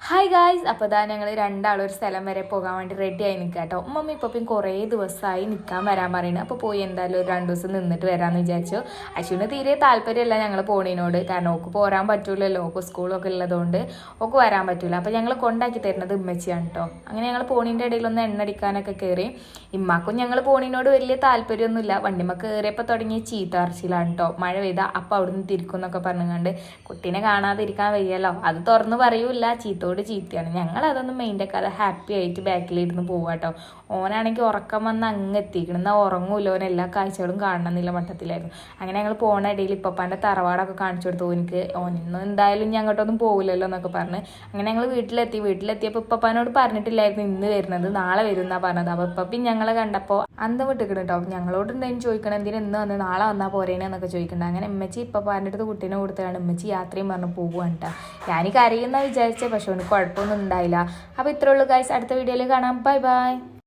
Hi guys, അപ്പോൾ ഇതാ ഞങ്ങൾ രണ്ടാളും ഒരു സ്ഥലം വരെ പോകാൻ വേണ്ടി റെഡി ആയി നിൽക്കുക കേട്ടോ. മമ്മി ഇപ്പം കുറേ ദിവസമായി നിൽക്കാൻ വരാൻ പറയുന്നത്. അപ്പോൾ പോയി എന്തായാലും ഒരു 2 ദിവസം നിന്നിട്ട് വരാമെന്ന് വിചാരിച്ചു. അശ്വിന് തീരെ താല്പര്യമല്ല ഞങ്ങൾ പോണതിനോട്, കാരണം ഓക്ക് പോരാൻ പറ്റൂലല്ലോ, ഓക്ക് സ്കൂളൊക്കെ ഉള്ളതുകൊണ്ട് ഓക്ക് വരാൻ പറ്റൂല. അപ്പോൾ ഞങ്ങൾ കൊണ്ടാക്കി തരുന്നത് ഉമ്മച്ചിയാണ് കേട്ടോ. അങ്ങനെ ഞങ്ങൾ പോണീൻ്റെ ഇടയിലൊന്ന് എണ്ണടിക്കാനൊക്കെ കയറി. ഇമ്മാക്കും ഞങ്ങൾ പോണീനോട് വലിയ താല്പര്യമൊന്നുമില്ല. വണ്ടിമ്മ കയറിയപ്പോൾ തുടങ്ങിയ ചീത്ത അറച്ചിലാണ് കേട്ടോ. മഴ പെയ്താൽ അപ്പോൾ അവിടുന്ന് തിരിക്കും എന്നൊക്കെ പറഞ്ഞുകൊണ്ട് കുട്ടീനെ കാണാതിരിക്കാൻ വയ്യല്ലോ, അത് തുറന്ന് പറയൂല, ചീത്തയാണ്. ഞങ്ങൾ അതൊന്നും മെയിൻ്റെക്കാതെ ഹാപ്പി ആയിട്ട് ബാക്കിലിരുന്ന് പോവുക കേട്ടോ. ഓനാണെങ്കിൽ ഉറക്കം വന്ന് അങ്ങ് എത്തിക്കണം, എന്നാൽ ഉറങ്ങൂല്ലോ, ഓൻ എല്ലാ കാഴ്ചകളും കാണണമെന്നില്ല മട്ടത്തിലായിരുന്നു. അങ്ങനെ ഞങ്ങൾ പോണ ഇടയിൽ ഇപ്പപ്പാൻ്റെ തറവാടൊക്കെ കാണിച്ചു കൊടുത്തു. എനിക്ക് ഓനിന്നും എന്തായാലും ഇനി അങ്ങോട്ടൊന്നും പോകില്ലല്ലോ എന്നൊക്കെ പറഞ്ഞ് അങ്ങനെ ഞങ്ങൾ വീട്ടിലെത്തിയപ്പോൾ ഇപ്പപ്പാനോട് പറഞ്ഞിട്ടില്ലായിരുന്നു ഇന്ന് വരുന്നത്, നാളെ വരും എന്നാണ് പറഞ്ഞത്. അപ്പോൾ ഇപ്പം ഞങ്ങളെ കണ്ടപ്പോൾ അന്തം വിട്ടിക്കണം കേട്ടോ. ഞങ്ങളോട് എന്തായാലും ചോദിക്കണം, എന്തിനും ഇന്ന് വന്ന് നാളെ വന്നാൽ പോരേനെന്നൊക്കെ ചോദിക്കണ്ട. അങ്ങനെ ഉമ്മച്ചി ഇപ്പപ്പാൻ്റെ അടുത്ത് കുട്ടീനെ കൊടുത്തതാണ്. ഉമ്മച്ചി യാത്രയും പറഞ്ഞ് പോവുകയാണ് കേട്ടോ. ഞാൻ കരയുന്ന വിചാരിച്ചേ, പക്ഷെ കുഴപ്പമൊന്നും ഉണ്ടായില്ല. അപ്പോൾ ഇത്രേ ഉള്ളൂ ഗൈസ്, അടുത്ത വീഡിയോയിൽ കാണാം. Bye bye.